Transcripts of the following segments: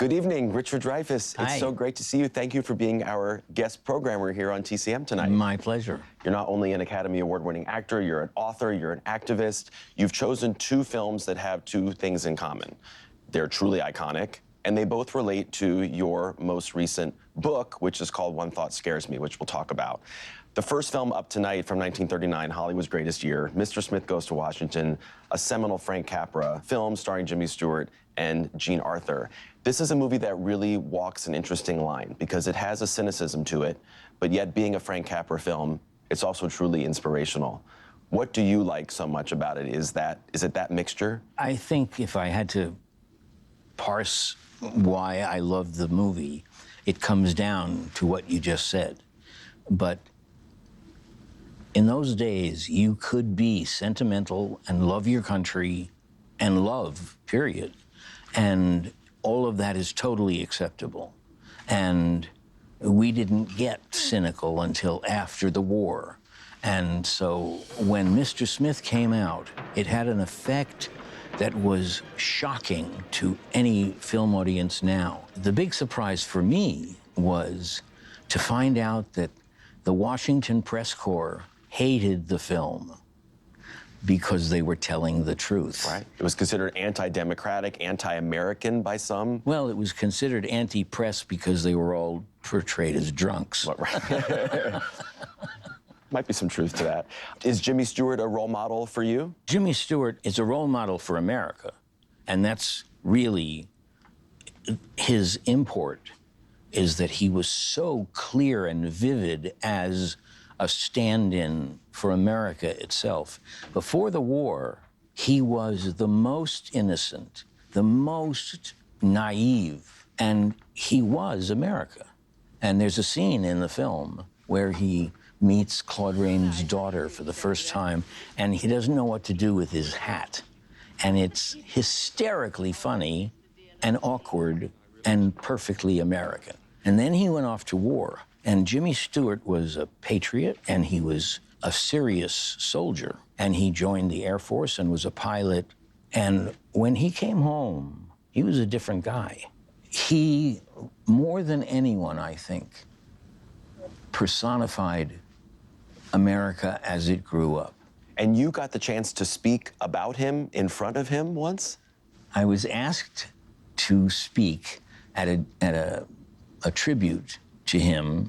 Good evening, Richard Dreyfuss. Hi. It's so great to see you. Thank you for being our guest programmer here on TCM tonight. My pleasure. You're not only an Academy Award-winning actor, you're an author, you're an activist. You've chosen two films that have two things in common. They're truly iconic, and they both relate to your most recent book, which is called One Thought Scares Me, which we'll talk about. The first film up tonight from 1939, Hollywood's Greatest Year, Mr. Smith Goes to Washington, a seminal Frank Capra film starring Jimmy Stewart and Jean Arthur. This is a movie that really walks an interesting line because it has a cynicism to it, but yet being a Frank Capra film, it's also truly inspirational. What do you like so much about it? Is it that mixture? I think if I had to parse why I love the movie, it comes down to what you just said. But in those days, you could be sentimental and love your country and love, period. And all of that is totally acceptable. And we didn't get cynical until after the war. And so when Mr. Smith came out, it had an effect that was shocking to any film audience now. The big surprise for me was to find out that the Washington Press Corps hated the film because they were telling the truth. Right. It was considered anti-democratic, anti-American by some. Well, it was considered anti-press because they were all portrayed as drunks. Right. Might be some truth to that. Is Jimmy Stewart a role model for you? Jimmy Stewart is a role model for America, and that's really his import, is that he was so clear and vivid as a stand-in for America itself. Before the war, he was the most innocent, the most naive, and he was America. And there's a scene in the film where he meets Claude Rains' daughter for the first time, and he doesn't know what to do with his hat. And it's hysterically funny and awkward and perfectly American. And then he went off to war. And Jimmy Stewart was a patriot, and he was a serious soldier. And he joined the Air Force and was a pilot. And when he came home, he was a different guy. He, more than anyone, I think, personified America as it grew up. And you got the chance to speak about him in front of him once? I was asked to speak at a tribute to him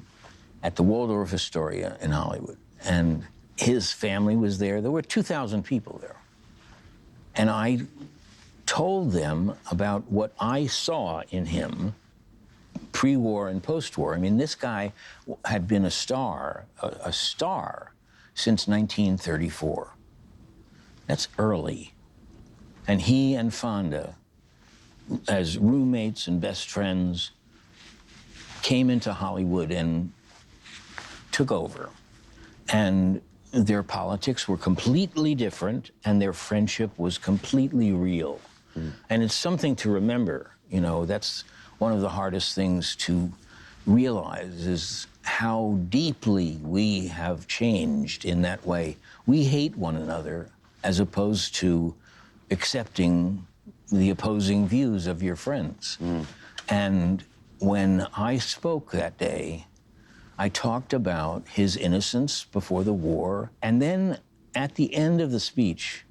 at the Waldorf Astoria in Hollywood. And his family was there. There were 2,000 people there. And I told them about what I saw in him pre-war and post-war. I mean, this guy had been a star since 1934. That's early. And he and Fonda, as roommates and best friends, came into Hollywood and took over. And their politics were completely different, and their friendship was completely real. And it's something to remember. You know, that's one of the hardest things to realize, is how deeply we have changed in that way. We hate one another as opposed to accepting the opposing views of your friends. And when I spoke that day, I talked about his innocence before the war, and then at the end of the speech,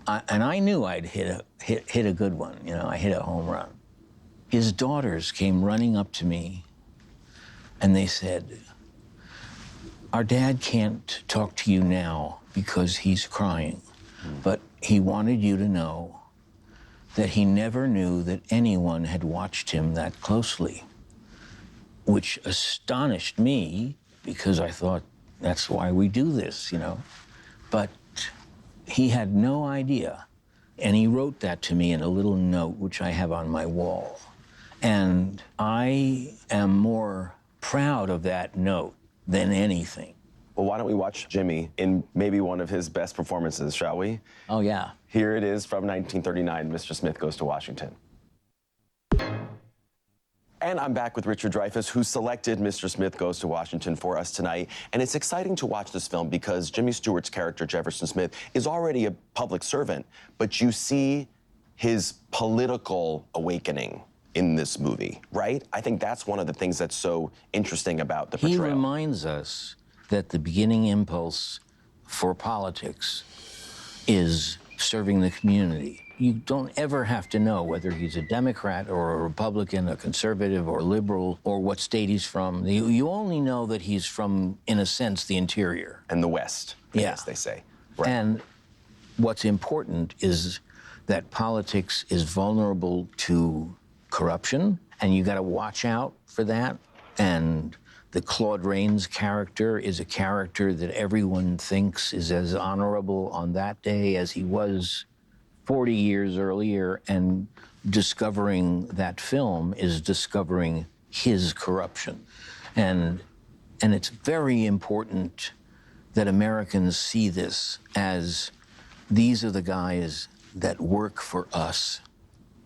and I knew I'd hit a good one, you know, I hit a home run. His daughters came running up to me, and they said, "Our dad can't talk to you now because he's crying, but he wanted you to know that he never knew that anyone had watched him that closely," which astonished me because I thought, that's why we do this, you know. But he had no idea. And he wrote that to me in a little note, which I have on my wall. And I am more proud of that note than anything. Well, why don't we watch Jimmy in maybe one of his best performances, shall we? Oh, yeah. Here it is from 1939, Mr. Smith Goes to Washington. And I'm back with Richard Dreyfuss, who selected Mr. Smith Goes to Washington for us tonight. And it's exciting to watch this film because Jimmy Stewart's character, Jefferson Smith, is already a public servant, but you see his political awakening in this movie, right? I think that's one of the things that's so interesting about the portrayal. He reminds us that the beginning impulse for politics is serving the community. You don't ever have to know whether he's a Democrat or a Republican, a conservative or liberal, or what state he's from. You only know that he's from, in a sense, the interior. And the West, as they say. Right. And what's important is that politics is vulnerable to corruption, and you got to watch out for that. And the Claude Rains character is a character that everyone thinks is as honorable on that day as he was 40 years earlier, and discovering that film is discovering his corruption. And it's very important that Americans see this as these are the guys that work for us,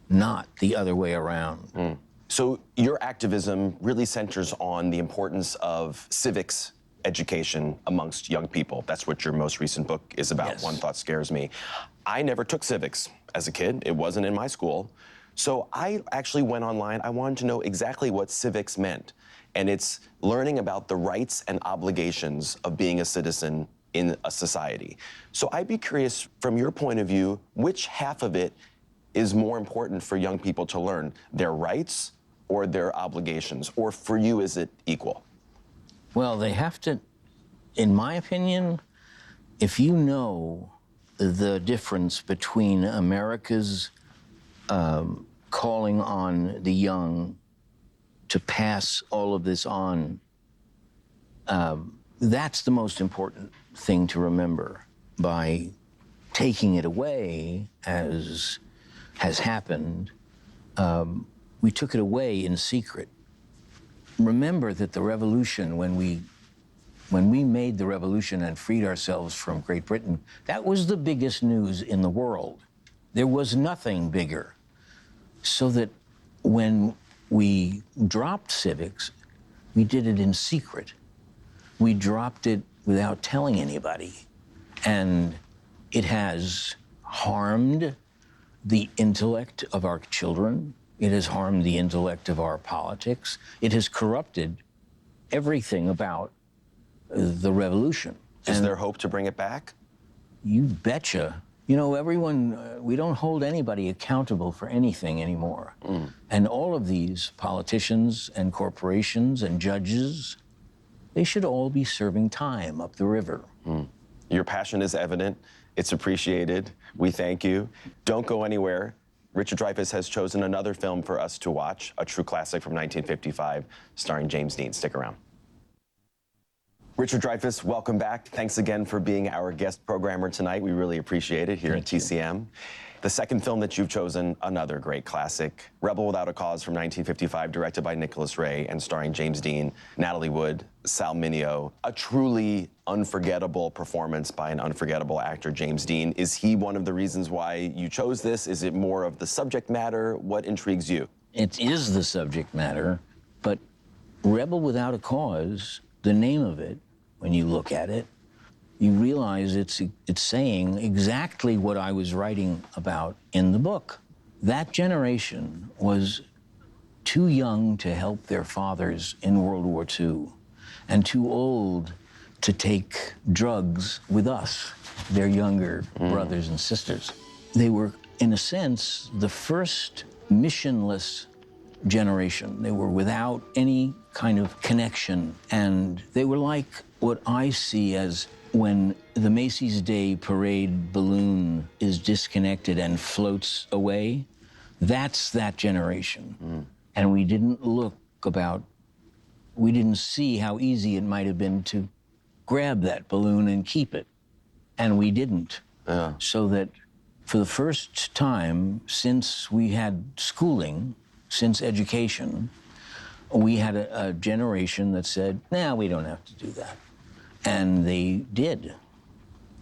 not the other way around. So your activism really centers on the importance of civics education amongst young people. That's what your most recent book is about, Yes. One Thought Scares Me. I never took civics as a kid. It wasn't in my school. So I actually went online. I wanted to know exactly what civics meant. And it's learning about the rights and obligations of being a citizen in a society. So I'd be curious, from your point of view, which half of it is more important for young people to learn, their rights or their obligations? Or for you, is it equal? Well, they have to, in my opinion, if you know the difference between America's calling on the young to pass all of this on, that's the most important thing to remember. By taking it away, as has happened, we took it away in secret. Remember that the revolution, when we made the revolution and freed ourselves from Great Britain, that was the biggest news in the world. There was nothing bigger. So that when we dropped civics, we did it in secret. We dropped it without telling anybody. And it has harmed the intellect of our children. It has harmed the intellect of our politics. It has corrupted everything about the revolution. Is there hope to bring it back? You betcha. You know, everyone, we don't hold anybody accountable for anything anymore. And all of these politicians and corporations and judges, they should all be serving time up the river. Your passion is evident. It's appreciated. We thank you. Don't go anywhere. Richard Dreyfuss has chosen another film for us to watch, a true classic from 1955, starring James Dean. Stick around. Richard Dreyfuss, welcome back. Thanks again for being our guest programmer tonight. We really appreciate it here at TCM. The second film that you've chosen, another great classic, Rebel Without a Cause from 1955, directed by Nicholas Ray and starring James Dean, Natalie Wood, Sal Mineo. A truly unforgettable performance by an unforgettable actor, James Dean. Is he one of the reasons why you chose this? Is it more of the subject matter? What intrigues you? It is the subject matter, but Rebel Without a Cause, the name of it, when you look at it, you realize it's saying exactly what I was writing about in the book. That generation was too young to help their fathers in World War II and too old to take drugs with us, their younger brothers and sisters. They were, in a sense, the first missionless generation. They were without any kind of connection, and they were like what I see as when the Macy's Day Parade balloon is disconnected and floats away. That's that generation. And we didn't see how easy it might have been to grab that balloon and keep it. And we didn't. So that for the first time since we had schooling, since education, we had a generation that said, nah, we don't have to do that. And they did.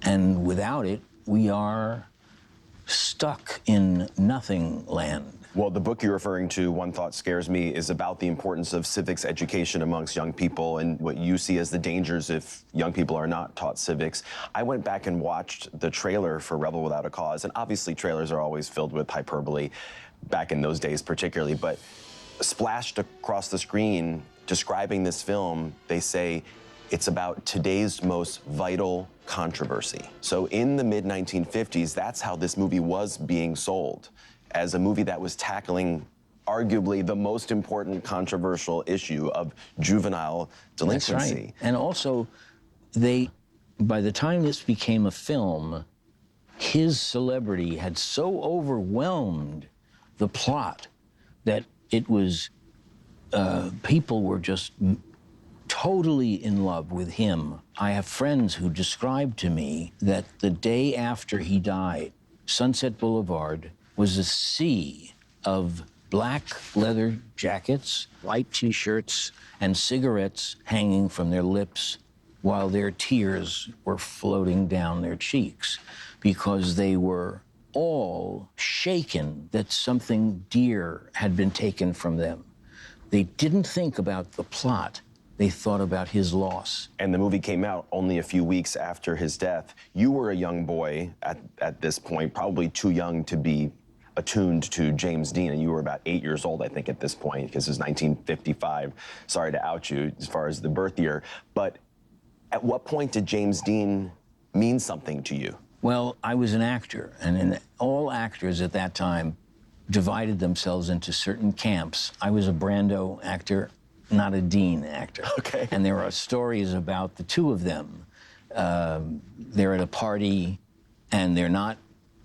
And without it, we are stuck in nothing land. Well, the book you're referring to, One Thought Scares Me, is about the importance of civics education amongst young people and what you see as the dangers if young people are not taught civics. I went back and watched the trailer for Rebel Without a Cause, and obviously trailers are always filled with hyperbole. back in those days particularly, but splashed across the screen describing this film, they say it's about today's most vital controversy. So in the mid-1950s, that's how this movie was being sold, as a movie that was tackling arguably the most important controversial issue of juvenile delinquency. That's right. And also, by the time this became a film, his celebrity had so overwhelmed the plot that it was, people were just totally in love with him. I have friends who described to me that the day after he died, Sunset Boulevard was a sea of black leather jackets, white T-shirts, and cigarettes hanging from their lips while their tears were floating down their cheeks, because they were all shaken that something dear had been taken from them. They didn't think about the plot. They thought about his loss. And the movie came out only a few weeks after his death. You were a young boy at this point, probably too young to be attuned to James Dean, and you were about 8 years old, I think, at this point, because it's 1955. Sorry to out you as far as the birth year, but at what point did James Dean mean something to you? Well, I was an actor, and all actors at that time divided themselves into certain camps. I was a Brando actor, not a Dean actor. Okay. And there are stories about the two of them. They're at a party, and they're not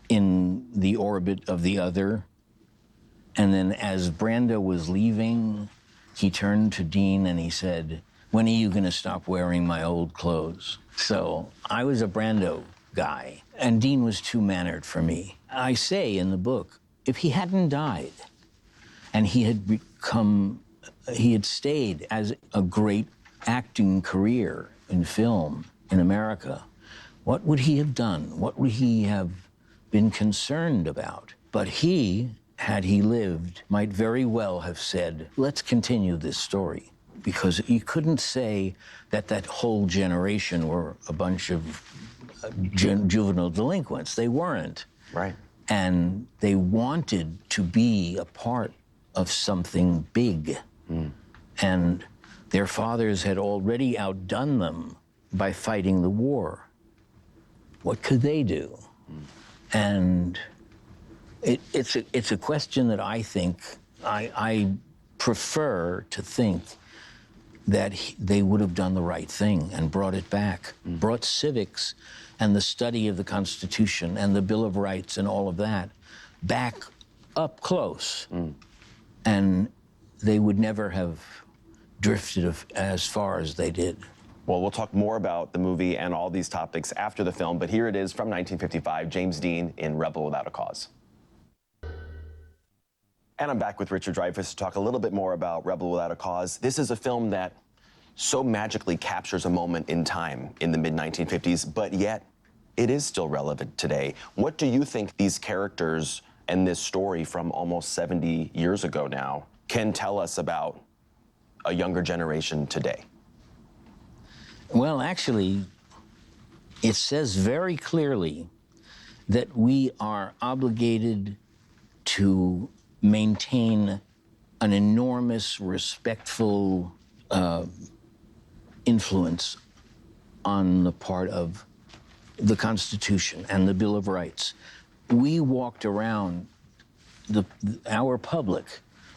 in the orbit of the other. And then as Brando was leaving, he turned to Dean and he said, "When are you gonna stop wearing my old clothes?" So I was a Brando guy, and Dean was too mannered for me. I say in the book, if he hadn't died and he had stayed as a great acting career in film in America, what would he have done? What would he have been concerned about? But he, had he lived, might very well have said, let's continue this story. Because you couldn't say that that whole generation were a bunch of juvenile delinquents. They weren't. Right. And they wanted to be a part of something big. And their fathers had already outdone them by fighting the war. What could they do? And it's a question that I think, I prefer to think that they would have done the right thing and brought it back, brought civics and the study of the Constitution and the Bill of Rights and all of that back up close. And they would never have drifted as far as they did. Well, we'll talk more about the movie and all these topics after the film, but here it is from 1955, James Dean in Rebel Without a Cause. And I'm back with Richard Dreyfuss to talk a little bit more about Rebel Without a Cause. This is a film that so magically captures a moment in time in the mid-1950s, but yet it is still relevant today. What do you think these characters and this story from almost 70 years ago now can tell us about a younger generation today? Well, actually, it says very clearly that we are obligated to maintain an enormous, respectful influence on the part of the Constitution and the Bill of Rights. We walked around, our public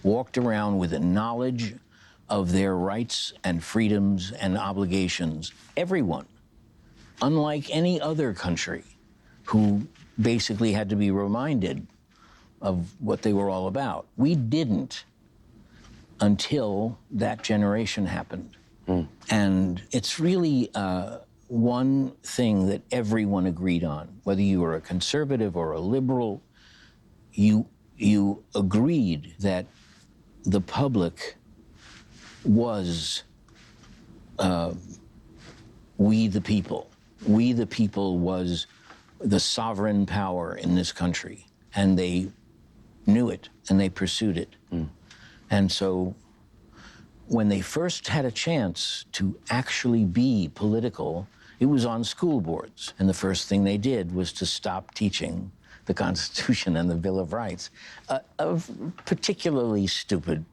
walked around with a knowledge of their rights and freedoms and obligations. Everyone, unlike any other country, who basically had to be reminded of what they were all about. We didn't until that generation happened. And it's really one thing that everyone agreed on, whether you were a conservative or a liberal, you agreed that the public was we the people. We the people was the sovereign power in this country, and they knew it and they pursued it. And so when they first had a chance to actually be political, it was on school boards. And the first thing they did was to stop teaching the Constitution and the Bill of Rights. A particularly stupid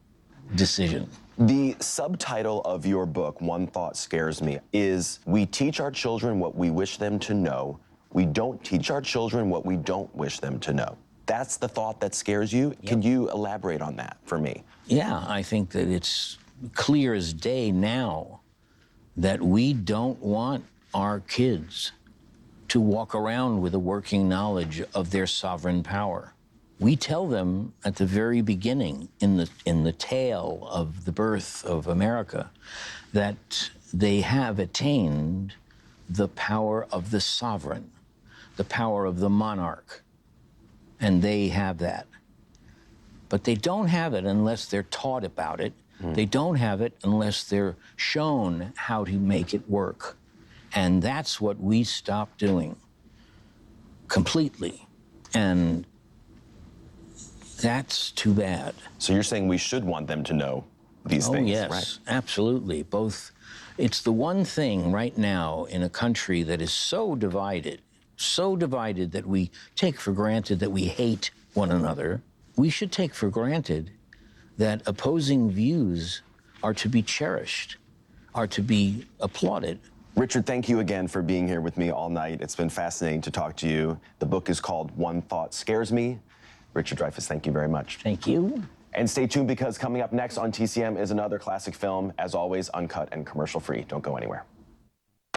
decision. The subtitle of your book, One Thought Scares Me, is "We teach our children what we wish them to know. We don't teach our children what we don't wish them to know." That's the thought that scares you? Yep. Can you elaborate on that for me? Yeah, I think that it's clear as day now that we don't want our kids to walk around with a working knowledge of their sovereign power. We tell them at the very beginning, in the tale of the birth of America, that they have attained the power of the sovereign, the power of the monarch, and they have that. But they don't have it unless they're taught about it. They don't have it unless they're shown how to make it work. And that's what we stopped doing completely. And that's too bad. So you're saying we should want them to know these Oh, things, yes, right? absolutely. Both. It's the one thing right now in a country that is so divided that we take for granted that we hate one another. We should take for granted that opposing views are to be cherished, are to be applauded. Richard, thank you again for being here with me all night. It's been fascinating to talk to you. The book is called One Thought Scares Me. Richard Dreyfuss, thank you very much. Thank you. And stay tuned, because coming up next on TCM is another classic film, as always, uncut and commercial-free. Don't go anywhere.